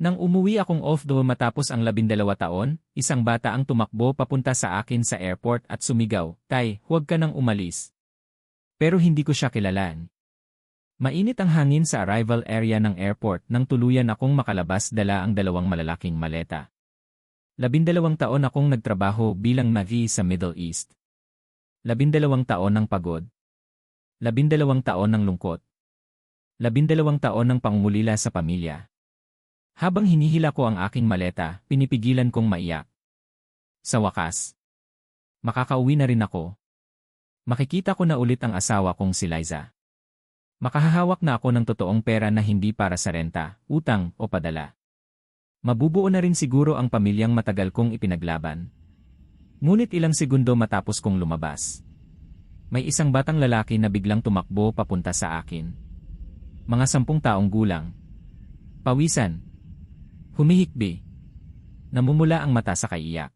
Nang umuwi akong off-do matapos ang 12 taon, isang bata ang tumakbo papunta sa akin sa airport at sumigaw, "Tay, huwag ka nang umalis." Pero hindi ko siya kilalaan. Mainit ang hangin sa arrival area ng airport nang tuluyan akong makalabas dala ang dalawang malalaking maleta. 12 taon akong nagtrabaho bilang Navy sa Middle East. 12 taon ng pagod. 12 taon ng lungkot. 12 taon ng pangungulila sa pamilya. Habang hinihila ko ang aking maleta, pinipigilan kong maiyak. Sa wakas, makakauwi na rin ako. Makikita ko na ulit ang asawa kong si Liza. Makahahawak na ako ng totoong pera na hindi para sa renta, utang o padala. Mabubuo na rin siguro ang pamilyang matagal kong ipinaglaban. Ngunit ilang segundo matapos kong lumabas, may isang batang lalaki na biglang tumakbo papunta sa akin. Mga 10 taong gulang. Pawisan. Humihikbi. Namumula ang mata sa kaiyak.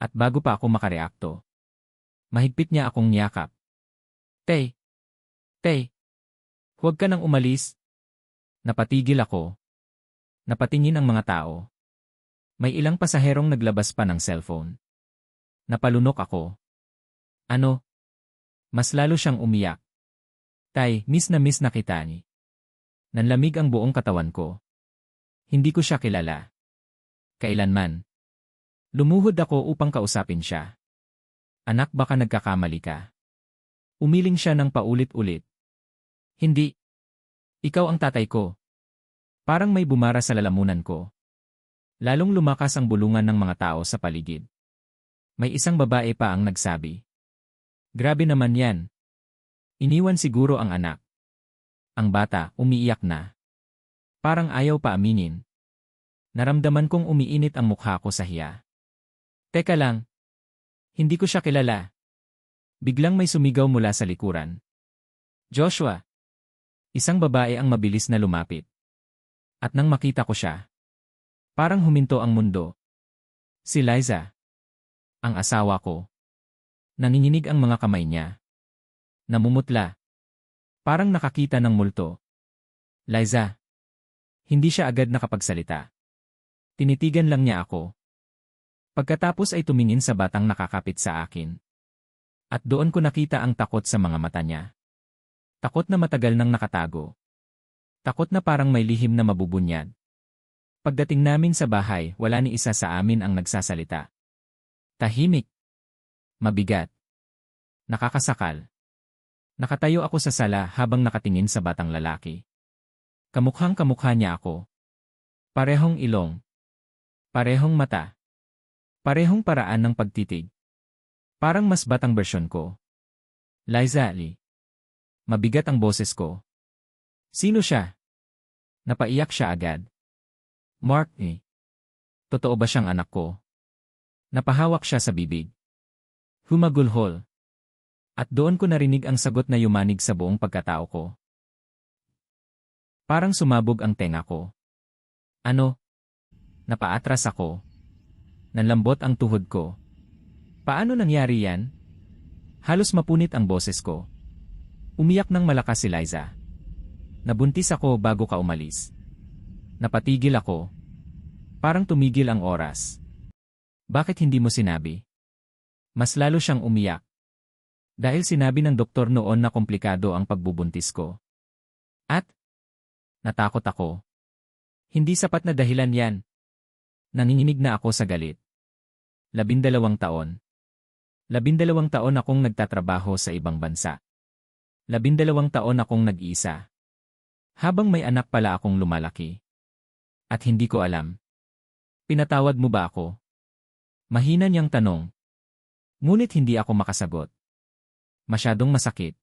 At bago pa ako makareakto, mahigpit niya akong niyakap. Tay! Tay! Huwag ka nang umalis. Napatigil ako. Napatingin ang mga tao. May ilang pasaherong naglabas pa ng cellphone. Napalunok ako. Ano? Mas lalo siyang umiyak. Tay, miss na kita ni. Nanlamig ang buong katawan ko. Hindi ko siya kilala. Kailanman. Lumuhod ako upang kausapin siya. Anak, baka nagkakamali ka. Umiling siya ng paulit-ulit. Hindi. Ikaw ang tatay ko. Parang may bumara sa lalamunan ko. Lalong lumakas ang bulungan ng mga tao sa paligid. May isang babae pa ang nagsabi. Grabe naman yan. Iniwan siguro ang anak. Ang bata, umiiyak na. Parang ayaw pa aminin. Naramdaman kong umiinit ang mukha ko sa hiya. Teka lang. Hindi ko siya kilala. Biglang may sumigaw mula sa likuran. Joshua. Isang babae ang mabilis na lumapit. At nang makita ko siya, parang huminto ang mundo. Si Liza. Ang asawa ko. Nanginginig ang mga kamay niya. Namumutla. Parang nakakita ng multo. Liza. Hindi siya agad nakapagsalita. Tinitigan lang niya ako. Pagkatapos ay tumingin sa batang nakakapit sa akin. At doon ko nakita ang takot sa mga mata niya. Takot na matagal nang nakatago. Takot na parang may lihim na mabubunyad. Pagdating namin sa bahay, wala ni isa sa amin ang nagsasalita. Tahimik. Mabigat. Nakakasakal. Nakatayo ako sa sala habang nakatingin sa batang lalaki. Kamukhang kamukha niya ako. Parehong ilong. Parehong mata. Parehong paraan ng pagtitig. Parang mas batang bersyon ko. Liza Lee. Mabigat ang boses ko. Sino siya? Napaiyak siya agad. Mark E. Totoo ba siyang anak ko? Napahawak siya sa bibig. Humagulhol. At doon ko narinig ang sagot na yumanig sa buong pagkatao ko. Parang sumabog ang tenga ko. Ano? Napaatras ako. Nanlambot ang tuhod ko. Paano nangyari yan? Halos mapunit ang boses ko. Umiyak ng malakas si Liza. Nabuntis ako bago ka umalis. Napatigil ako. Parang tumigil ang oras. Bakit hindi mo sinabi? Mas lalo siyang umiyak. Dahil sinabi ng doktor noon na komplikado ang pagbubuntis ko. At? Natakot ako. Hindi sapat na dahilan yan. Nanginginig na ako sa galit. 12 taon. 12 taon akong nagtatrabaho sa ibang bansa. 12 taon akong nag-iisa. Habang may anak pala akong lumalaki. At hindi ko alam. Pinatawad mo ba ako? Mahina niyang tanong. Ngunit hindi ako makasagot. Masyadong masakit.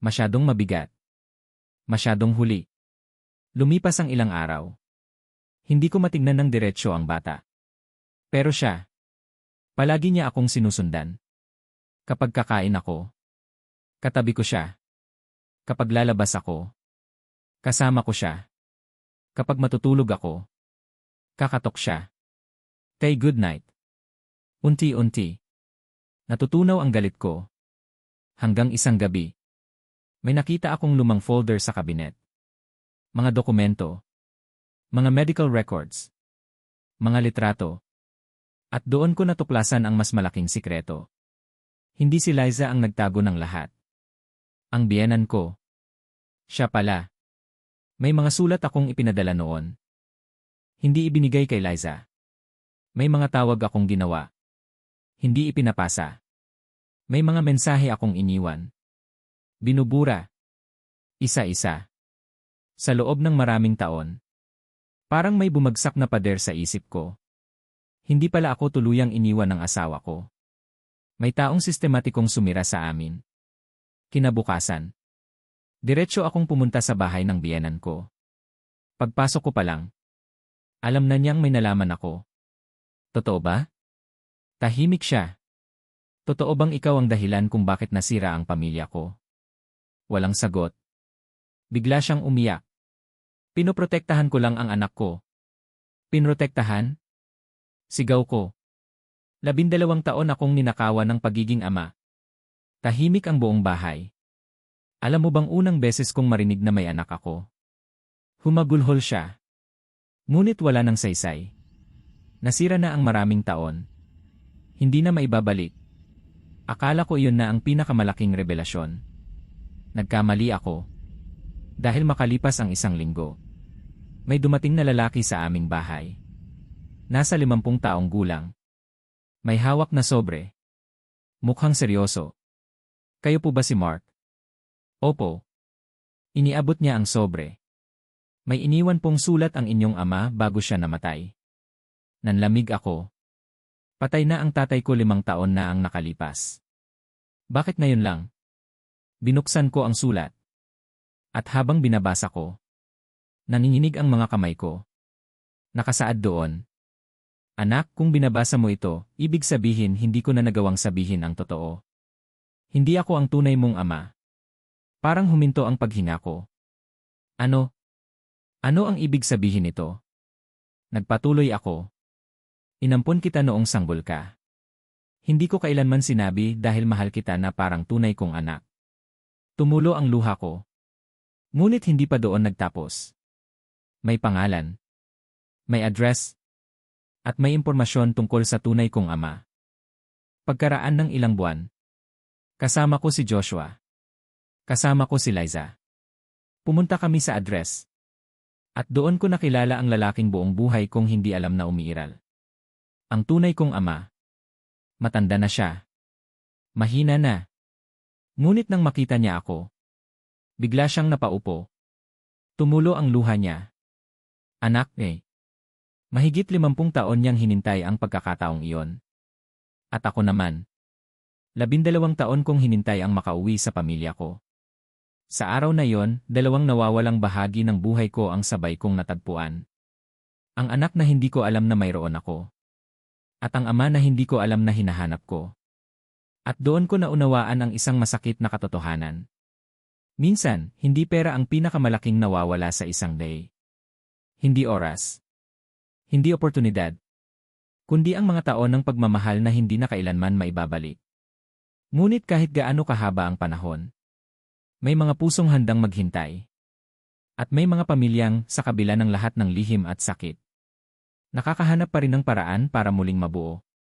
Masyadong mabigat. Masyadong huli. Lumipas ang ilang araw. Hindi ko matingnan ng diretsyo ang bata. Pero siya. Palagi niya akong sinusundan. Kapag kakain ako. Katabi ko siya. Kapag lalabas ako. Kasama ko siya. Kapag matutulog ako. Kakatok siya. Tay, good night. Unti-unti. Natutunaw ang galit ko. Hanggang isang gabi. May nakita akong lumang folder sa kabinet. Mga dokumento. Mga medical records, mga litrato. At doon ko natuklasan ang mas malaking sikreto. Hindi si Liza ang nagtago ng lahat. Ang biyenan ko. Siya pala. May mga sulat akong ipinadala noon. Hindi ibinigay kay Liza. May mga tawag akong ginawa. Hindi ipinapasa. May mga mensahe akong iniwan. Binubura. Isa-isa. Sa loob ng maraming taon. Parang may bumagsak na pader sa isip ko. Hindi pala ako tuluyang iniwan ng asawa ko. May taong sistematikong sumira sa amin. Kinabukasan. Diretso akong pumunta sa bahay ng biyenan ko. Pagpasok ko pa lang. Alam na niyang may nalaman ako. Totoo ba? Tahimik siya. Totoo bang ikaw ang dahilan kung bakit nasira ang pamilya ko? Walang sagot. Bigla siyang umiyak. Pinoprotektahan ko lang ang anak ko. Pinrotektahan? Sigaw ko. 12 taon akong ninakawan ng pagiging ama. Tahimik ang buong bahay. Alam mo bang unang beses kong marinig na may anak ako? Humagulhol siya. Ngunit wala nang saysay. Nasira na ang maraming taon. Hindi na maibabalik. Akala ko iyon na ang pinakamalaking revelasyon. Nagkamali ako. Dahil makalipas ang 1 linggo. May dumating na lalaki sa aming bahay. Nasa 50 taong gulang. May hawak na sobre. Mukhang seryoso. Kayo po ba si Mark? Opo. Iniabot niya ang sobre. May iniwan pong sulat ang inyong ama bago siya namatay. Nanlamig ako. Patay na ang tatay ko 5 taon na ang nakalipas. Bakit ngayon lang? Binuksan ko ang sulat. At habang binabasa ko, nanginginig ang mga kamay ko. Nakasaad doon. Anak, kung binabasa mo ito, ibig sabihin hindi ko na nagawang sabihin ang totoo. Hindi ako ang tunay mong ama. Parang huminto ang paghinga ko. Ano? Ano ang ibig sabihin nito? Nagpatuloy ako. Inampon kita noong sanggol ka. Hindi ko kailanman sinabi dahil mahal kita na parang tunay kong anak. Tumulo ang luha ko. Ngunit hindi pa doon nagtapos. May pangalan. May address. At may impormasyon tungkol sa tunay kong ama. Pagkaraan ng ilang buwan. Kasama ko si Joshua. Kasama ko si Liza. Pumunta kami sa address. At doon ko nakilala ang lalaking buong buhay kong hindi alam na umiiral. Ang tunay kong ama. Matanda na siya. Mahina na. Ngunit nang makita niya ako, bigla siyang napaupo. Tumulo ang luha niya. Anak, Mahigit 50 taon niyang hinintay ang pagkakataong iyon. At ako naman. 12 taon kong hinintay ang makauwi sa pamilya ko. Sa araw na yon, 2 nawawalang bahagi ng buhay ko ang sabay kong natagpuan. Ang anak na hindi ko alam na mayroon ako. At ang ama na hindi ko alam na hinahanap ko. At doon ko naunawaan ang isang masakit na katotohanan. Minsan, hindi pera ang pinakamalaking nawawala sa isang day. Hindi oras. Hindi oportunidad. Kundi ang mga taon ng pagmamahal na hindi na kailanman maibabalik. Ngunit kahit gaano kahaba ang panahon, may mga pusong handang maghintay. At may mga pamilyang, sa kabila ng lahat ng lihim at sakit, nakakahanap pa rin ng paraan para muling mabuo.